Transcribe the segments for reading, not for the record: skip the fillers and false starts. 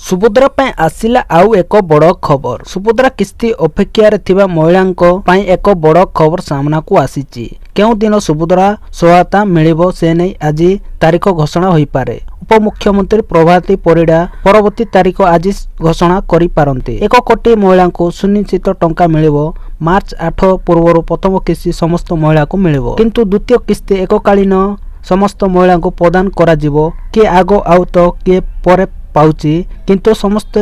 सुभद्रा ପାଇଁ ଆସିଲା ଆଉ ଏକ ବଡ଼ ଖବର। ସୁଭଦ୍ରା କିସ୍ତି ଅପେକ୍ଷାରେ ଥିବା ମହିଳାଙ୍କ ପାଇଁ ଏକ ବଡ଼ ଖବର ସାମ୍ନାକୁ ଆସିଛି। କେଉଁ ଦିନ ସୁଭଦ୍ରା ସହାୟତା ମିଳିବ ସେ ନେଇ ଆଜି ତାରିଖ ଘୋଷଣା ହୋଇପାରେ। ଉପମୁଖ୍ୟମନ୍ତ୍ରୀ ପ୍ରଭାତୀ ପରିଡ଼ା ପରବର୍ତ୍ତୀ ତାରିଖ ଆଜି ଘୋଷଣା କରିପାରନ୍ତି। 1 କୋଟି ମହିଳାଙ୍କୁ ସୁନିଶ୍ଚିତ ଟଙ୍କା ମିଳିବ। ମାର୍ଚ୍ଚ 8 ପୂର୍ବରୁ ପ୍ରଥମ କିସ୍ତି ସମସ୍ତ ମହିଳାଙ୍କୁ ମିଳିବ, କିନ୍ତୁ ଦ୍ୱିତୀୟ କିସ୍ତି ଏକକାଳୀନ ସମସ୍ତ ମହିଳାଙ୍କୁ ପ୍ରଦାନ କରାଯିବ। କିଏ ଆଗ ଆଉ ତ କିଏ ପରେ ପାଉଛି, କିନ୍ତୁ ସମସ୍ତେ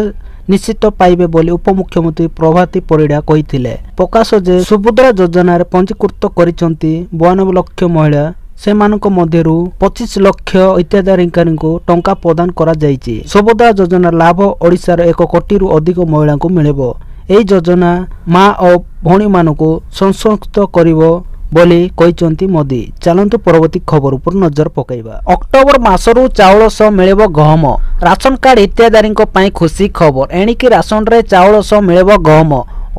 ନିଶ୍ଚିତ ପାଇବେ ବୋଲି ଉପମୁଖ୍ୟମନ୍ତ୍ରୀ ପ୍ରଭାତୀ ପରିଡ଼ା କହିଥିଲେ। ପ୍ରକାଶ ଯେ ସୁଭଦ୍ରା ଯୋଜନାରେ ପଞ୍ଜୀକୃତ କରିଛନ୍ତି 92 ଲକ୍ଷ ମହିଳା, ସେମାନଙ୍କ ମଧ୍ୟରୁ 25 ଲକ୍ଷ ହିତାଧିକାରୀଙ୍କୁ ଟଙ୍କା ପ୍ରଦାନ କରାଯାଇଛି। ସୁଭଦ୍ରା ଯୋଜନାର ଲାଭ ଓଡ଼ିଶାର 1 କୋଟିରୁ ଅଧିକ ମହିଳାଙ୍କୁ ମିଳିବ। ଏହି ଯୋଜନା ମା ଓ ଭଉଣୀମାନଙ୍କୁ ସଶକ୍ତ କରିବ ବୋଲି କହିଛନ୍ତି ମୋଦି। ଚାଲନ୍ତୁ ପରବର୍ତ୍ତୀ ଖବର ଉପରେ ନଜର ପକାଇବା। ଅକ୍ଟୋବର ମାସରୁ ଚାଉଳ ସହ ମିଳିବ ଗହମ। ରାସନ କାର୍ଡ ହିତାଧିକାରୀଙ୍କ ପାଇଁ ଖୁସି ଖବର। ଏଣିକି ରାସନରେ ଚାଉଳ ସହ ମିଳିବ ଗହମ।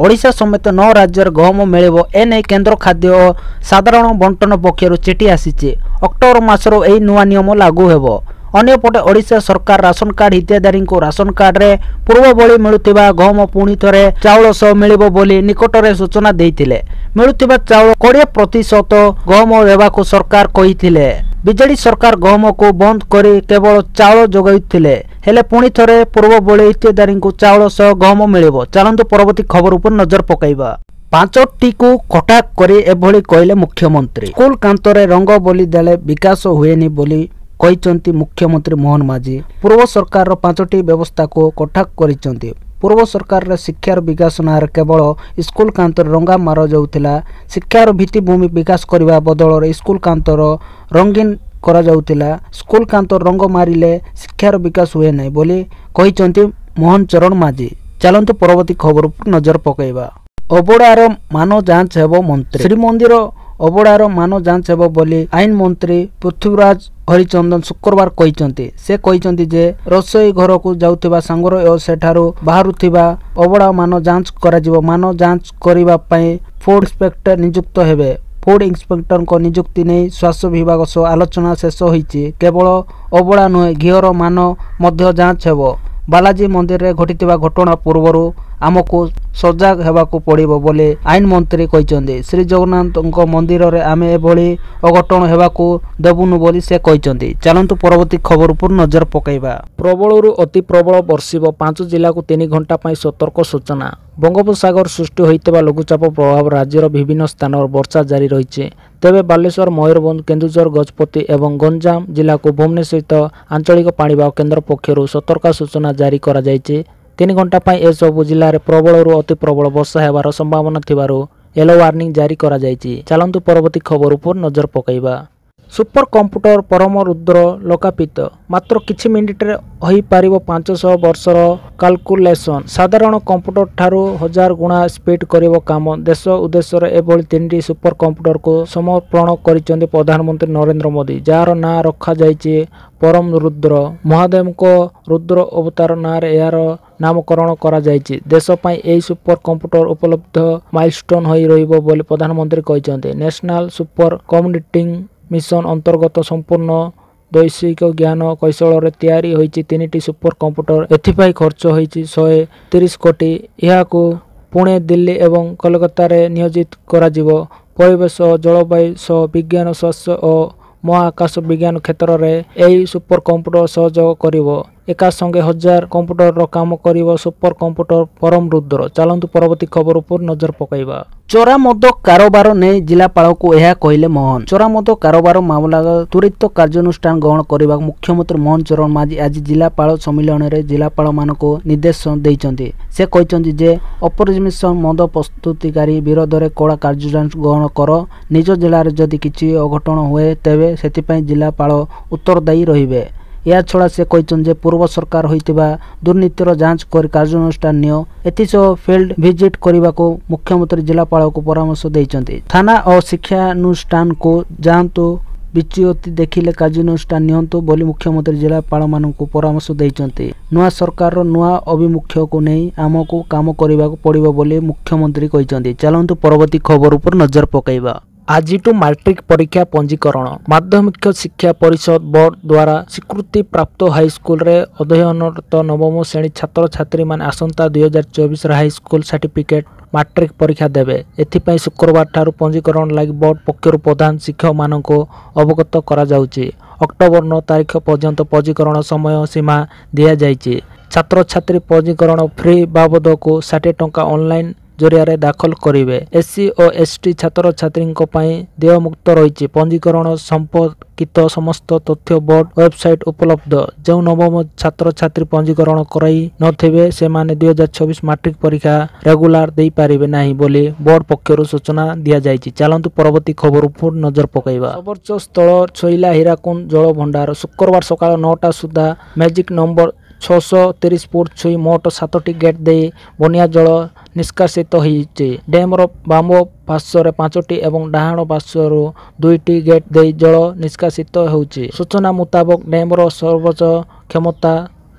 ଓଡ଼ିଶା ସମେତ 9 ରାଜ୍ୟରେ ଗହମ ମିଳିବ। ଏନେଇ କେନ୍ଦ୍ର ଖାଦ୍ୟ ଓ ସାଧାରଣ ବଣ୍ଟନ ପକ୍ଷରୁ ଚିଠି ଆସିଛି। ଅକ୍ଟୋବର ମାସରୁ ଏହି ନୂଆ ନିୟମ ଲାଗୁ ହେବ। ଅନ୍ୟପଟେ ଓଡ଼ିଶା ସରକାର ରାସନ କାର୍ଡ ହିତାଧିକାରୀଙ୍କୁ ରାସନ କାର୍ଡରେ ପୂର୍ବ ଭଳି ମିଳୁଥିବା ଗହମ ପୁଣି ଥରେ ଚାଉଳ ସହ ମିଳିବ ବୋଲି ନିକଟରେ ସୂଚନା ଦେଇଥିଲେ। ମିଳୁଥିବା ଚାଉଳ 20% ଗହମ ଦେବାକୁ ସରକାର କହିଥିଲେ। ବିଜେଡି ସରକାର ଗହମକୁ ବନ୍ଦ କରି କେବଳ ଚାଉଳ ଯୋଗାଉଥିଲେ, ହେଲେ ପୁଣି ଥରେ ପୂର୍ବ ଭଳି ହିତାଧିକାରୀଙ୍କୁ ଚାଉଳ ସହ ଗହମ ମିଳିବ। ଚାଲନ୍ତୁ ପରବର୍ତ୍ତୀ ଖବର ଉପରେ ନଜର ପକାଇବା। 5ଟିକୁ କଟାକ୍ଷ କରି ଏଭଳି କହିଲେ ମୁଖ୍ୟମନ୍ତ୍ରୀ। ସ୍କୁଲ କାନ୍ଥରେ ରଙ୍ଗ ବୋଲି ଦେଲେ ବିକାଶ ହୁଏନି ବୋଲି କହିଛନ୍ତି ମୁଖ୍ୟମନ୍ତ୍ରୀ ମୋହନ ମାଝୀ। ପୂର୍ବ ସରକାରର 5ଟି ବ୍ୟବସ୍ଥାକୁ କଟାକ୍ଷ କରିଛନ୍ତି। ପୂର୍ବ ସରକାରରେ ଶିକ୍ଷାର ବିକାଶ ନାଁରେ କେବଳ ସ୍କୁଲ କାନ୍ଥରେ ରଙ୍ଗା ମାରାଯାଉଥିଲା। ଶିକ୍ଷାର ଭିତ୍ତିଭୂମି ବିକାଶ କରିବା ବଦଳରେ ସ୍କୁଲ କାନ୍ଥର ରଙ୍ଗୀନ କରାଯାଉଥିଲା। ସ୍କୁଲ କାନ୍ଥର ରଙ୍ଗ ମାରିଲେ ଶିକ୍ଷାର ବିକାଶ ହୁଏ ନାହିଁ ବୋଲି କହିଛନ୍ତି ମୋହନ ଚରଣ ମାଝୀ। ଚାଲନ୍ତୁ ପରବର୍ତ୍ତୀ ଖବର ଉପରେ ନଜର ପକାଇବା। ଅବଢ଼ାର ମାନ ଯାଞ୍ଚ ହେବ ମନ୍ତ୍ରୀ। ଶ୍ରୀମନ୍ଦିର ଅବଢ଼ାର ମାନ ଯାଞ୍ଚ ହେବ ବୋଲି ଆଇନ ମନ୍ତ୍ରୀ ପୃଥ୍ୱୀରାଜ ହରିଚନ୍ଦନ ଶୁକ୍ରବାର କହିଛନ୍ତି। ସେ କହିଛନ୍ତି ଯେ ରୋଷେଇ ଘରକୁ ଯାଉଥିବା ସାଙ୍ଗରେ ଓ ସେଠାରୁ ବାହାରୁଥିବା ଅବଢ଼ା ମାନ ଯାଞ୍ଚ କରାଯିବ। ମାନ ଯାଞ୍ଚ କରିବା ପାଇଁ ଫୁଡ୍ ଇନ୍ସପେକ୍ଟର ନିଯୁକ୍ତ ହେବେ। ଫୁଡ୍ ଇନ୍ସପେକ୍ଟରଙ୍କ ନିଯୁକ୍ତି ନେଇ ସ୍ୱାସ୍ଥ୍ୟ ବିଭାଗ ସହ ଆଲୋଚନା ଶେଷ ହୋଇଛି। କେବଳ ଅବଢ଼ା ନୁହେଁ, ଘିଅର ମାନ ମଧ୍ୟ ଯାଞ୍ଚ ହେବ। ବାଲାଜୀ ମନ୍ଦିରରେ ଘଟିଥିବା ଘଟଣା ପୂର୍ବରୁ ଆମକୁ ସଜାଗ ହେବାକୁ ପଡ଼ିବ ବୋଲି ଆଇନ ମନ୍ତ୍ରୀ କହିଛନ୍ତି। ଶ୍ରୀଜଗନ୍ନାଥଙ୍କ ମନ୍ଦିରରେ ଆମେ ଏଭଳି ଅଘଟଣ ହେବାକୁ ଦେବୁନୁ ବୋଲି ସେ କହିଛନ୍ତି। ଚାଲନ୍ତୁ ପରବର୍ତ୍ତୀ ଖବର ଉପରେ ନଜର ପକାଇବା। ପ୍ରବଳରୁ ଅତି ପ୍ରବଳ ବର୍ଷିବ। 5 ଜିଲ୍ଲାକୁ 3 ଘଣ୍ଟା ପାଇଁ ସତର୍କ ସୂଚନା। ବଙ୍ଗୋପସାଗର ସୃଷ୍ଟି ହୋଇଥିବା ଲଘୁଚାପ ପ୍ରଭାବ ରାଜ୍ୟର ବିଭିନ୍ନ ସ୍ଥାନରେ ବର୍ଷା ଜାରି ରହିଛି। ତେବେ ବାଲେଶ୍ୱର, ମୟୂରଭଞ୍ଜ, କେନ୍ଦୁଝର, ଗଜପତି ଏବଂ ଗଞ୍ଜାମ ଜିଲ୍ଲାକୁ ଭୁବନେଶ୍ୱରସ୍ଥିତ ଆଞ୍ଚଳିକ ପାଣିପାଗ କେନ୍ଦ୍ର ପକ୍ଷରୁ ସତର୍କ ସୂଚନା ଜାରି କରାଯାଇଛି। 3 ଘଣ୍ଟା ପାଇଁ ଏସବୁ ଜିଲ୍ଲାରେ ପ୍ରବଳରୁ ଅତି ପ୍ରବଳ ବର୍ଷା ହେବାର ସମ୍ଭାବନା ଥିବାରୁ ୟେଲୋ ୱାର୍ଣ୍ଣିଂ ଜାରି କରାଯାଇଛି। ଚାଲନ୍ତୁ ପରବର୍ତ୍ତୀ ଖବର ଉପରେ ନଜର ପକାଇବା। ସୁପର କମ୍ପ୍ୟୁଟର ପରମ ରୁଦ୍ର ଲୋକାର୍ପିତ। ମାତ୍ର କିଛି ମିନିଟରେ ହୋଇପାରିବ 500 ବର୍ଷର କାଲକୁଲେସନ। ସାଧାରଣ କମ୍ପ୍ୟୁଟର ଠାରୁ 1000 ଗୁଣା ସ୍ପିଡ କରିବ କାମ। ଦେଶ ଉଦ୍ଦେଶ୍ୟରେ ଏଭଳି 3ଟି ସୁପର କମ୍ପ୍ୟୁଟରକୁ ସମର୍ପଣ କରିଛନ୍ତି ପ୍ରଧାନମନ୍ତ୍ରୀ ନରେନ୍ଦ୍ର ମୋଦି, ଯାହାର ନାଁ ରଖାଯାଇଛି ପରମ ରୁଦ୍ର। ମହାଦେବଙ୍କ ରୁଦ୍ର ଅବତାର ନାଁରେ ଏହାର ନାମକରଣ କରାଯାଇଛି। ଦେଶ ପାଇଁ ଏହି ସୁପର କମ୍ପ୍ୟୁଟର ଉପଲବ୍ଧ ମାଇଲଷ୍ଟୋନ ହୋଇ ରହିବ ବୋଲି ପ୍ରଧାନମନ୍ତ୍ରୀ କହିଛନ୍ତି। ନ୍ୟାସନାଲ ସୁପର କମ୍ପ୍ୟୁଟିଂ ମିଶନ ଅନ୍ତର୍ଗତ ସମ୍ପୂର୍ଣ୍ଣ ବୈଷୟିକ ଜ୍ଞାନ କୌଶଳରେ ତିଆରି ହୋଇଛି 3ଟି ସୁପର କମ୍ପ୍ୟୁଟର। ଏଥିପାଇଁ ଖର୍ଚ୍ଚ ହୋଇଛି 130 କୋଟି। ଏହାକୁ ପୁଣେ, ଦିଲ୍ଲୀ ଏବଂ କୋଲକାତାରେ ନିୟୋଜିତ କରାଯିବ। ପରିବେଶ ଓ ଜଳବାୟୁ ସହ ବିଜ୍ଞାନ, ସ୍ୱାସ୍ଥ୍ୟ ଓ ମହାକାଶ ବିଜ୍ଞାନ କ୍ଷେତ୍ରରେ ଏହି ସୁପର କମ୍ପ୍ୟୁଟର ସହଯୋଗ କରିବ। ଏକା ସଙ୍ଗେ 1000 କମ୍ପ୍ୟୁଟରର କାମ କରିବ ସୁପର କମ୍ପ୍ୟୁଟର ପରମ ରୁଦ୍ର। ଚାଲନ୍ତୁ ପରବର୍ତ୍ତୀ ଖବର ଉପରେ ନଜର ପକାଇବା। ଚୋରା ମଦ କାରବାର ନେଇ ଜିଲ୍ଲାପାଳଙ୍କୁ ଏହା କହିଲେ ମୋହନ। ଚୋରା ମଦ କାରବାର ମାମଲାରେ ତ୍ୱରିତ କାର୍ଯ୍ୟାନୁଷ୍ଠାନ ଗ୍ରହଣ କରିବାକୁ ମୁଖ୍ୟମନ୍ତ୍ରୀ ମୋହନ ଚରଣ ମାଝୀ ଆଜି ଜିଲ୍ଲାପାଳ ସମ୍ମିଳନୀରେ ଜିଲ୍ଲାପାଳମାନଙ୍କୁ ନିର୍ଦ୍ଦେଶ ଦେଇଛନ୍ତି। ସେ କହିଛନ୍ତି ଯେ ଅପରିମିତ ମଦ ପ୍ରସ୍ତୁତିକାରୀ ବିରୋଧରେ କଡ଼ା କାର୍ଯ୍ୟାନୁଷ୍ଠାନ ଗ୍ରହଣ କର। ନିଜ ଜିଲ୍ଲାରେ ଯଦି କିଛି ଅଘଟଣ ହୁଏ ତେବେ ସେଥିପାଇଁ ଜିଲ୍ଲାପାଳ ଉତ୍ତରଦାୟୀ ରହିବେ। ଏହାଛଡ଼ା ସେ କହିଛନ୍ତି ଯେ ପୂର୍ବ ସରକାର ହୋଇଥିବା ଦୁର୍ନୀତିର ଯାଞ୍ଚ କରି କାର୍ଯ୍ୟାନୁଷ୍ଠାନ ନିଅ। ଏଥିସହ ଫିଲ୍ଡ ଭିଜିଟ୍ କରିବାକୁ ମୁଖ୍ୟମନ୍ତ୍ରୀ ଜିଲ୍ଲାପାଳଙ୍କୁ ପରାମର୍ଶ ଦେଇଛନ୍ତି। ଥାନା ଓ ଶିକ୍ଷାନୁଷ୍ଠାନକୁ ଯାଆନ୍ତୁ, ବିଚ୍ୟୁତି ଦେଖିଲେ କାର୍ଯ୍ୟାନୁଷ୍ଠାନ ନିଅନ୍ତୁ ବୋଲି ମୁଖ୍ୟମନ୍ତ୍ରୀ ଜିଲ୍ଲାପାଳମାନଙ୍କୁ ପରାମର୍ଶ ଦେଇଛନ୍ତି। ନୂଆ ସରକାରର ନୂଆ ଅଭିମୁଖ୍ୟକୁ ନେଇ ଆମକୁ କାମ କରିବାକୁ ପଡ଼ିବ ବୋଲି ମୁଖ୍ୟମନ୍ତ୍ରୀ କହିଛନ୍ତି। ଚାଲନ୍ତୁ ପରବର୍ତ୍ତୀ ଖବର ଉପରେ ନଜର ପକାଇବା। ଆଜିଠୁ ମାଟ୍ରିକ ପରୀକ୍ଷା ପଞ୍ଜୀକରଣ। ମାଧ୍ୟମିକ ଶିକ୍ଷା ପରିଷଦ ବୋର୍ଡ ଦ୍ୱାରା ସ୍ୱୀକୃତି ପ୍ରାପ୍ତ ହାଇସ୍କୁଲରେ ଅଧ୍ୟୟନରତ ନବମ ଶ୍ରେଣୀ ଛାତ୍ରଛାତ୍ରୀମାନେ ଆସନ୍ତା 2024 ହାଇସ୍କୁଲ ସାର୍ଟିଫିକେଟ ମାଟ୍ରିକ ପରୀକ୍ଷା ଦେବେ। ଏଥିପାଇଁ ଶୁକ୍ରବାର ଠାରୁ ପଞ୍ଜୀକରଣ ଲାଗି ବୋର୍ଡ ପକ୍ଷରୁ ପ୍ରଧାନ ଶିକ୍ଷକମାନଙ୍କୁ ଅବଗତ କରାଯାଉଛି। ଅକ୍ଟୋବର 9 ତାରିଖ ପର୍ଯ୍ୟନ୍ତ ପଞ୍ଜୀକରଣ ସମୟ ସୀମା ଦିଆଯାଇଛି। ଛାତ୍ରଛାତ୍ରୀ ପଞ୍ଜୀକରଣ ଫି ବାବଦକୁ 60 ଟଙ୍କା ଅନଲାଇନ ଜରିଆରେ ଦାଖଲ କରିବେ। ଏସସି ଓ ଏସଟି ଛାତ୍ରଛାତ୍ରୀଙ୍କ ପାଇଁ ଦେୟମୁକ୍ତ ରହିଛି। ପଞ୍ଜୀକରଣ ସମ୍ପର୍କିତ ସମସ୍ତ ତଥ୍ୟ ବୋର୍ଡ ୱେବସାଇଟ ଉପଲବ୍ଧ। ଯେଉଁ ନବମ ଛାତ୍ରଛାତ୍ରୀ ପଞ୍ଜୀକରଣ କରାଇ ନଥିବେ ସେମାନେ 2024 ମାଟ୍ରିକ ପରୀକ୍ଷା ରେଗୁଲାର ଦେଇପାରିବେ ନାହିଁ ବୋଲି ବୋର୍ଡ ପକ୍ଷରୁ ସୂଚନା ଦିଆଯାଇଛି। ଚାଲନ୍ତୁ ପରବର୍ତ୍ତୀ ଖବର ଉପରୁ ନଜର ପକାଇବା। ସର୍ବୋଚ୍ଚ ସ୍ଥଳ ଛୋଇଲା ହୀରାକୁଦ ଜଳ ଭଣ୍ଡାର ଶୁକ୍ରବାର ସକାଳ 9ଟା ସୁଦ୍ଧା ମ୍ୟାଜିକ ନମ୍ବର 630 ଫୁଟ ଛୁଇଁ ମୋଟ 7ଟି ଗେଟ୍ ଦେଇ ବନ୍ୟା ଜଳ ନିଷ୍କାସିତ ହୋଇଛି। ଡ୍ୟାମର ବାମ ପାର୍ଶ୍ୱରେ 5ଟି ଏବଂ ଡାହାଣ ପାର୍ଶ୍ୱରୁ 2ଟି ଗେଟ୍ ଦେଇ ଜଳ ନିଷ୍କାସିତ ହେଉଛି। ସୂଚନା ମୁତାବକ ଡ୍ୟାମର ସର୍ବୋଚ୍ଚ କ୍ଷମତା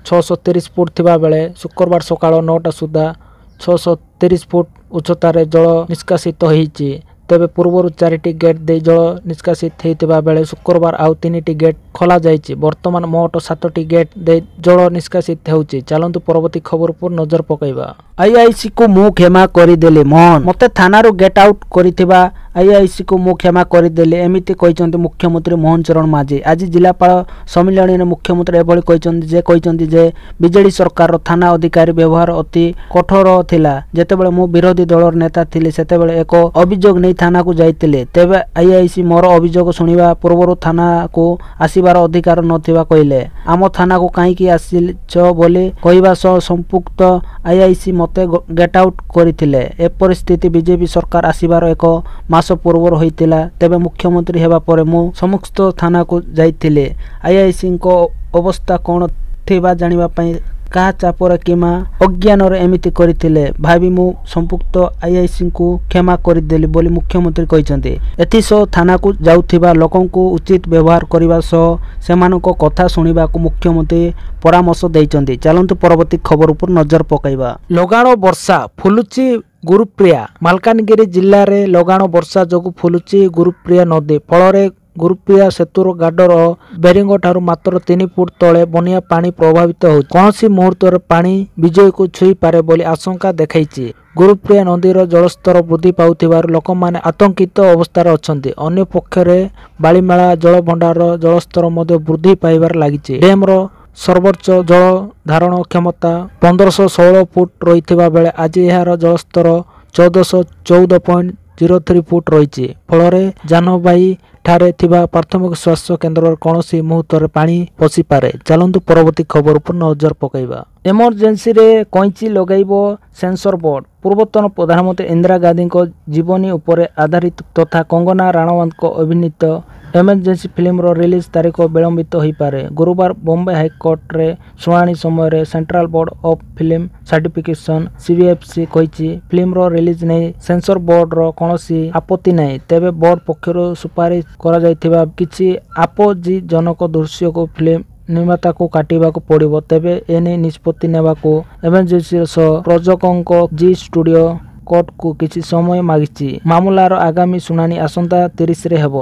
630 ଫୁଟ ଥିବା ବେଳେ ଶୁକ୍ରବାର ସକାଳ 9ଟା ସୁଦ୍ଧା 630 ଫୁଟ ଉଚ୍ଚତାରେ ଜଳ ନିଷ୍କାସିତ ହୋଇଛି। ତେବେ ପୂର୍ବରୁ 4ଟି ଗେଟ୍ ଦେଇ ଜଳ ନିଷ୍କାସିତ ହୋଇଥିବା ବେଳେ ଶୁକ୍ରବାର ଆଉ 3ଟି ଗେଟ୍ ଖୋଲାଯାଇଛି। ବର୍ତ୍ତମାନ ମୋଟ 7ଟି ଗେଟ୍ ଦେଇ ଜଳ ନିଷ୍କାସିତ ହେଉଛି। ଚାଲନ୍ତୁ ପରବର୍ତ୍ତୀ ଖବର ଉପରୁ ନଜର ପକାଇବା। ଆଇଆଇସିକୁ ମୁଁ କ୍ଷମା କରିଦେଲି ମୋହନ। ମୋତେ ଥାନାରୁ ଗେଟ୍ ଆଉଟ୍ କରିଥିବା ଆଇଆଇସିକୁ ମୁଁ କ୍ଷମା କରିଦେଲି ଏମିତି କହିଛନ୍ତି ମୁଖ୍ୟମନ୍ତ୍ରୀ ମୋହନ ଚରଣ ମାଝୀ। ଆଜି ଜିଲ୍ଲାପାଳ ସମ୍ମିଳନୀରେ ମୁଖ୍ୟମନ୍ତ୍ରୀ ଏଭଳି କହିଛନ୍ତି ଯେ ବିଜେଡି ସରକାରର ଥାନା ଅଧିକାରୀ ବ୍ୟବହାର ଅତି କଠୋର ଥିଲା। ଯେତେବେଳେ ମୁଁ ବିରୋଧୀ ଦଳର ନେତା ଥିଲି ସେତେବେଳେ ଏକ ଅଭିଯୋଗ ନେଇ ଥାନାକୁ ଯାଇଥିଲେ। ତେବେ ଆଇଆଇସି ମୋର ଅଭିଯୋଗ ଶୁଣିବା ପୂର୍ବରୁ ଥାନାକୁ ଆସିବାର ଅଧିକାର ନଥିବା କହିଲେ। ଆମ ଥାନାକୁ କାହିଁକି ଆସିଛ ବୋଲି କହିବା ସହ ସମ୍ପୃକ୍ତ ଆଇଆଇସି ମୋତେ ଗେଟ୍ ଆଉଟ୍ କରିଥିଲେ। ଏ ପରିସ୍ଥିତି ବିଜେପି ସରକାର ଆସିବାର 1 ମାସ ପୂର୍ବରୁ ହୋଇଥିଲା। ତେବେ ମୁଖ୍ୟମନ୍ତ୍ରୀ ହେବା ପରେ ମୁଁ ସମସ୍ତ ଥାନାକୁ ଯାଇଥିଲି। ଆଇଆଇସିଙ୍କ ଅବସ୍ଥା କ'ଣ ଥିବା ଜାଣିବା ପାଇଁ କାହା ଚାପରେ କିମ୍ବା ଅଜ୍ଞାନରେ ଏମିତି କରିଥିଲେ ଭାବି ମୁଁ ସମ୍ପୃକ୍ତ ଆଇଆଇସିଙ୍କୁ କ୍ଷମା କରିଦେଲି ବୋଲି ମୁଖ୍ୟମନ୍ତ୍ରୀ କହିଛନ୍ତି। ଏଥିସହ ଥାନାକୁ ଯାଉଥିବା ଲୋକଙ୍କୁ ଉଚିତ ବ୍ୟବହାର କରିବା ସହ ସେମାନଙ୍କ କଥା ଶୁଣିବାକୁ ମୁଖ୍ୟମନ୍ତ୍ରୀ ପରାମର୍ଶ ଦେଇଛନ୍ତି। ଚାଲନ୍ତୁ ପରବର୍ତ୍ତୀ ଖବର ଉପରୁ ନଜର ପକାଇବା। ଲଗାଣ ବର୍ଷା ଫୁଲୁଛି ଗୁରୁପ୍ରିୟା। ମାଲକାନଗିରି ଜିଲ୍ଲାରେ ଲଗାଣ ବର୍ଷା ଯୋଗୁଁ ଫୁଲୁଛି ଗୁରୁପ୍ରିୟା ନଦୀ। ଫଳରେ ଗୁରୁପ୍ରିୟା ସେତୁର ଗାର୍ଡର ବେରିଙ୍ଗ ଠାରୁ ମାତ୍ର 3 ଫୁଟ ତଳେ ବନ୍ୟା ପାଣି ପ୍ରଭାବିତ ହେଉଛି। କୌଣସି ମୁହୂର୍ତ୍ତରେ ପାଣି ବିଜୟକୁ ଛୁଇଁ ପାରେ ବୋଲି ଆଶଙ୍କା ଦେଖାଇଛି। ଗୁରୁପ୍ରିୟା ନଦୀର ଜଳସ୍ତର ବୃଦ୍ଧି ପାଉଥିବାରୁ ଲୋକମାନେ ଆତଙ୍କିତ ଅବସ୍ଥାରେ ଅଛନ୍ତି। ଅନ୍ୟପକ୍ଷରେ ବାଳିମେଳା ଜଳଭଣ୍ଡାରର ଜଳସ୍ତର ମଧ୍ୟ ବୃଦ୍ଧି ପାଇବାରେ ଲାଗିଛି। ଡ୍ୟାମର ସର୍ବୋଚ୍ଚ ଜଳ ଧାରଣ କ୍ଷମତା 1516 ଫୁଟ ରହିଥିବା ବେଳେ ଆଜି ଏହାର ଜଳସ୍ତର 1414.03 ଫୁଟ ରହିଛି। ଫଳରେ ଜାନବାଇ ଠାରେ ଥିବା ପ୍ରାଥମିକ ସ୍ୱାସ୍ଥ୍ୟ କେନ୍ଦ୍ରରେ କୌଣସି ମୁହୂର୍ତ୍ତରେ ପାଣି ପଶିପାରେ। ଚାଲନ୍ତୁ ପରବର୍ତ୍ତୀ ଖବର ଉପରେ ନଜର ପକାଇବା। ଏମର୍ଜେନ୍ସିରେ କଇଁଚି ଲଗାଇବ ସେନ୍ସର ବୋର୍ଡ। ପୂର୍ବତନ ପ୍ରଧାନମନ୍ତ୍ରୀ ଇନ୍ଦିରା ଗାନ୍ଧୀଙ୍କ ଜୀବନୀ ଉପରେ ଆଧାରିତ ତଥା କଙ୍ଗନା ରାଣାୱତଙ୍କ ଅଭିନୀତ ଏମର୍ଜେନ୍ସି ଫିଲ୍ମର ରିଲିଜ ତାରିଖ ବିଳମ୍ବିତ ହୋଇପାରେ। ଗୁରୁବାର ବମ୍ବେ ହାଇକୋର୍ଟରେ ଶୁଣାଣି ସମୟରେ central board of film certification CBFC କହିଛି ଫିଲ୍ମର ରିଲିଜ ନେଇ ସେନ୍ସର ବୋର୍ଡର କୌଣସି ଆପତ୍ତି ନାହିଁ। ତେବେ ବୋର୍ଡ ପକ୍ଷରୁ ସୁପାରିଶ କରାଯାଇଥିବା କିଛି ଆପତ୍ତିଜନକ ଦୃଶ୍ୟକୁ ଫିଲ୍ମ ନିର୍ମାତାକୁ କାଟିବାକୁ ପଡ଼ିବ। ତେବେ ଏନେଇ ନିଷ୍ପତ୍ତି ନେବାକୁ ଏମର୍ଜେନ୍ସିର ସହ ପ୍ରଯୋଜକଙ୍କ ଜି ଷ୍ଟୁଡିଓ କୋର୍ଟକୁ କିଛି ସମୟ ମାଗିଛି। ମାମଲାର ଆଗାମୀ ଶୁଣାଣି ଆସନ୍ତା 30ରେ ହେବ।